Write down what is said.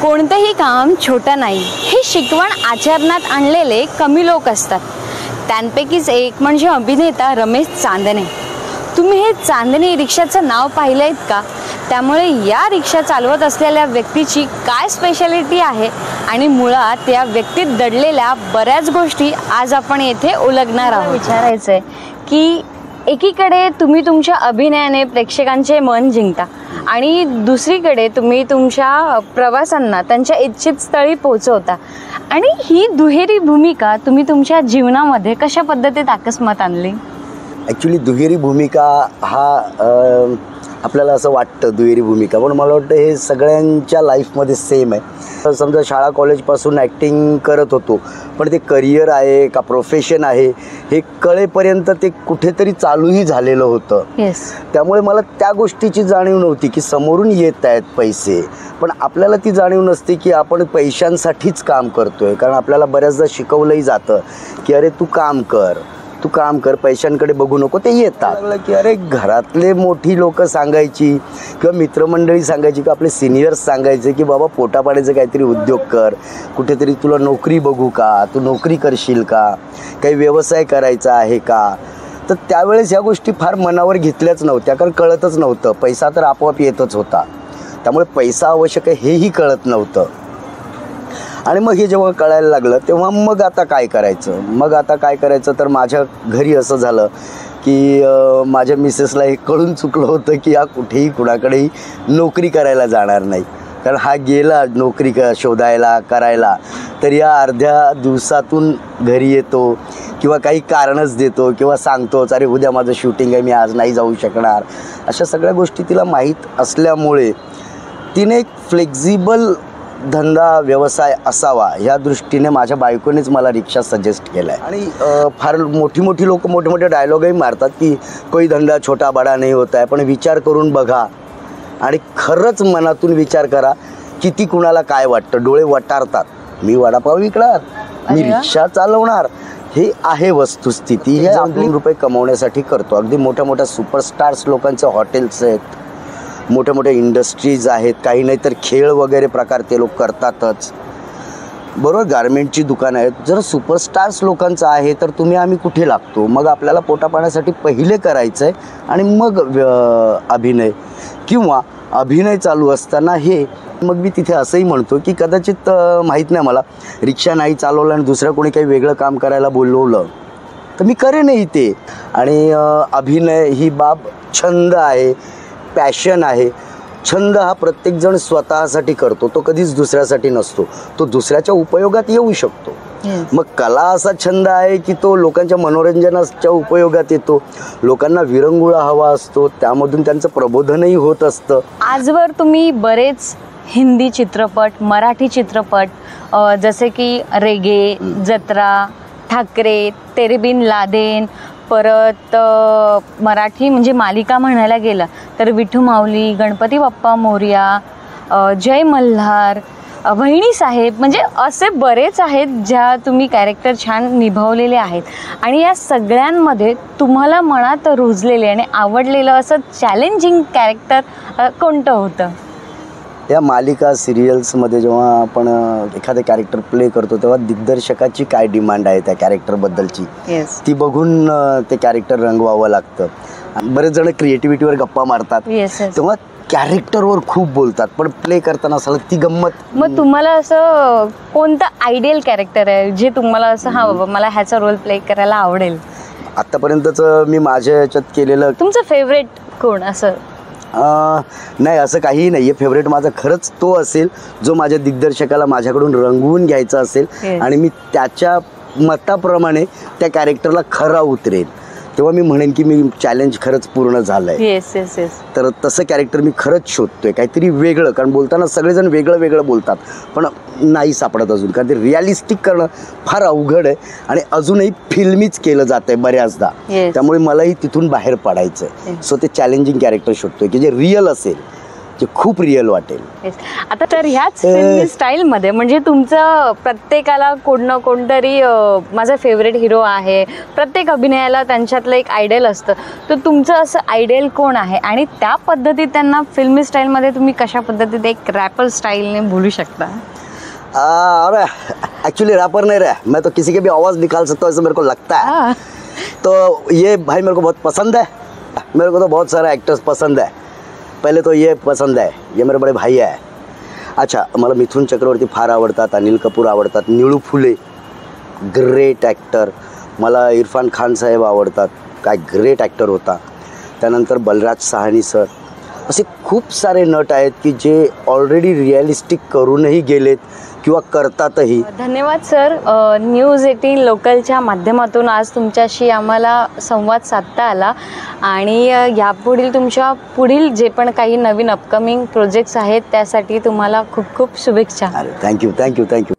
कोणतेही काम छोटं नाही हे शिकवण आचरणात आणलेले कमी लोक असतात. त्यांपैकीच एक म्हणजे अभिनेता रमेश चांदणे. तुम्ही हे चांदणे रिक्षाचं नाव पाहिलंय का? त्यामुळे या रिक्षा चालवत असलेल्या व्यक्तीची काय स्पेशालिटी आहे आणि मुळात या व्यक्तीत दडलेल्या बऱ्याच गोष्टी आज आपण येथे उलगणार आहोत. विचारायचंय की एकीकडे तुम्ही तुमच्या अभिनयाने प्रेक्षकांचे मन जिंकता आणि दुसरीकडे तुम्ही तुमच्या प्रवासांना त्यांच्या इच्छित स्थळी पोहोचवता. आणि ही दुहेरी भूमिका तुम्ही तुमच्या जीवनामध्ये कशा पद्धतीत अकस्मात आणली? ॲक्च्युली दुहेरी भूमिका हा आपल्याला असं वाटतं दुहेरी भूमिका, पण मला वाटतं हे सगळ्यांच्या लाईफमध्ये सेम आहे. समजा शाळा कॉलेजपासून ॲक्टिंग करत होतो, पण ते करिअर आहे का प्रोफेशन आहे हे कळेपर्यंत ते कुठेतरी चालूही झालेलं होतं. त्यामुळे मला त्या गोष्टीची जाणीव नव्हती की समोरून येत आहेत पैसे, पण आपल्याला ती जाणीव नसते की आपण पैशांसाठीच काम करतोय. कारण आपल्याला बऱ्याचदा शिकवलंही जातं की अरे तू काम कर, पैशांकडे बघू नको. ते येतात की अरे घरातले मोठी लोक सांगायची किंवा मित्रमंडळी सांगायची की आपले सिनियर्स सांगायचे की बाबा पोटापाण्याचं काहीतरी उद्योग कर, कुठेतरी तुला नोकरी बघू का, तू नोकरी करशील का, काही व्यवसाय करायचा आहे का. तर त्यावेळेस ह्या गोष्टी फार मनावर घेतल्याच नव्हत्या, कारण कळतच नव्हतं. पैसा तर आपोआप येतच होता, त्यामुळे पैसा आवश्यक आहे हेही कळत नव्हतं. आणि मग हे जेव्हा कळायला लागलं तेव्हा मग आता काय करायचं तर माझ्या घरी असं झालं की माझ्या मिसेसला हे कळून चुकलं होतं की हा कुठेही कुणाकडेही नोकरी करायला जाणार नाही. कारण हा गेला नोकरी शोधायला करायला तर या अर्ध्या दिवसातून घरी येतो किंवा काही कारणच देतो किंवा सांगतोच अरे उद्या माझं शूटिंग आहे, मी आज नाही जाऊ शकणार. अशा सगळ्या गोष्टी तिला माहीत असल्यामुळे तिने एक फ्लेक्झिबल धंदा व्यवसाय असावा ह्या दृष्टीने माझ्या बायकोनेच मला रिक्षा सजेस्ट केला आहे. आणि फार मोठी लोक मोठे डायलॉगही मारतात की कोई धंदा छोटा बडा नाही होता है, पण विचार करून बघा आणि खरंच मनातून विचार करा किती कुणाला काय वाटतं. डोळे वटारतात, मी वडापाव विकणार, मी रिक्षा चालवणार, हे आहे वस्तुस्थिती. हे $2 रुपये कमवण्यासाठी करतो. अगदी मोठ्या सुपरस्टार्स लोकांचे हॉटेल्स आहेत, मोठ्या इंडस्ट्रीज आहेत, काही नाही तर खेळ वगैरे प्रकार ते लोक करतातच, बरोबर. गारमेंटची दुकानं आहेत. जर सुपरस्टार्स लोकांचं आहे तर आम्ही कुठे लागतो? मग आपल्याला पोटापाण्यासाठी पहिले करायचं आहे आणि मग अभिनय किंवा अभिनय चालू असताना हे. मग मी तिथे असंही म्हणतो की कदाचित माहीत नाही मला, रिक्षा नाही चालवलं आणि दुसऱ्या कोणी काही वेगळं काम करायला बोलवलं तर मी करेनही ते. आणि अभिनय ही बाब छंद आहे, पॅशन आहे. छंद हा प्रत्येकजण स्वतःसाठी करतो, तो कधीच दुसऱ्यासाठी नसतो, तो दुसऱ्याच्या उपयोगात येऊ शकतो. मग कला असा छंद आहे की तो लोकांच्या मनोरंजनाच्या उपयोगात येतो. लोकांना विरंगुळा हवा असतो, त्यामधून त्यांचं प्रबोधनही होत असतं. आजवर तुम्ही बरेच हिंदी चित्रपट, मराठी चित्रपट जसे की रेगे, जत्रा, ठाकरे, तेरे बिन लादेन, परत मराठी म्हणजे मालिका म्हणायला गेलं तर विठू माऊली, गणपती बाप्पा मोरया, जय मल्हार, वहिनी साहेब, म्हणजे असे बरेच आहेत ज्या तुम्ही कॅरेक्टर छान निभावलेले आहेत. आणि या सगळ्यांमध्ये तुम्हाला मनात रुजलेले आणि आवडलेलं असं चॅलेंजिंग कॅरेक्टर कोणतं होतं? या मालिका सिरियल्समध्ये जेव्हा आपण एखादं कॅरेक्टर प्ले करतो तेव्हा दिग्दर्शकाची काय डिमांड आहे त्या कॅरेक्टरबद्दलची ती बघून ते कॅरेक्टर रंगवावं लागतं. बरेच जण क्रिएटिव्हिटीवर गप्पा मारतात, तेव्हा कॅरेक्टरवर खूप बोलतात, पण प्ले करताना असं ती गंमत. मग तुम्हाला असं कोणतं आयडियल कॅरेक्टर आहे जे तुम्हाला असं हा बाबा मला ह्याचा रोल प्ले करायला आवडेल? आत्तापर्यंतचं मी माझ्या ह्याच्यात केलेलं. तुमचं फेवरेट कोण? असं नाही, असं काहीही नाही आहे. फेवरेट माझा खरंच तो असेल जो माझ्या दिग्दर्शकाला माझ्याकडून रंगवून घ्यायचा असेल आणि मी त्याच्या मताप्रमाणे त्या कॅरेक्टरला खरा उतरेन, तेव्हा मी म्हणेन की मी चॅलेंज खरंच पूर्ण झालंय. तर तसं कॅरेक्टर मी खरंच शोधतोय, काहीतरी वेगळं. कारण बोलताना सगळेजण वेगळं बोलतात, पण नाही सापडत अजून, कारण ते रिअलिस्टिक करणं फार अवघड आहे आणि अजूनही फिल्मीच केलं जात आहे बऱ्याचदा. त्यामुळे मलाही तिथून बाहेर पडायचं आहे. सो ते चॅलेंजिंग कॅरेक्टर शोधतोय की जे रिअल असेल, जे खूप रिअल वाटेल. आता तर ह्याच फिल्मी स्टाईलमध्ये म्हणजे तुमचं प्रत्येकाला कोण ना कोणतरी माझा फेवरेट हिरो आहे, प्रत्येक अभिनयाला त्यांच्यातलं एक आयडल असतं. तर तुमचं असं आयडल कोण आहे आणि त्या पद्धतीत त्यांना फिल्मी स्टाईलमध्ये तुम्ही कशा पद्धतीत एक रॅपर स्टाईलने बोलू शकता? अरे एक्चुअली रैपर नहीं रहा, मैं तो किसी के भी आवाज़ निकाल सकता हूँ ऐसा मेरे को लगता है. तो ये भाई मेरे को बहुत पसंद है. मेरे को तो बहुत सारे एक्टर्स पसंद है. पहले तो ये पसंद है, ये मेरे बड़े भाई आहे. अच्छा, मला मिथुन चक्रवर्ती फार आवडतात, अनिल कपूर आवडतात, निळू फुले ग्रेट ॲक्टर. मला इरफान खान साहेब आवडतात, काय ग्रेट ॲक्टर होता. त्यानंतर बलराज साहनी सर, असे खूप सारे नट आहेत की जे ऑलरेडी रिअलिस्टिक करूनही गेलेत किंवा करतातही. धन्यवाद सर. न्यूज 18 लोकलच्या माध्यमातून आज तुमच्याशी आम्हाला संवाद साधता आला आणि यापुढील तुमच्या पुढील जे पण काही नवीन अपकमिंग प्रोजेक्ट्स आहेत त्यासाठी तुम्हाला खूप खूप शुभेच्छा. Thank you thank you thank you.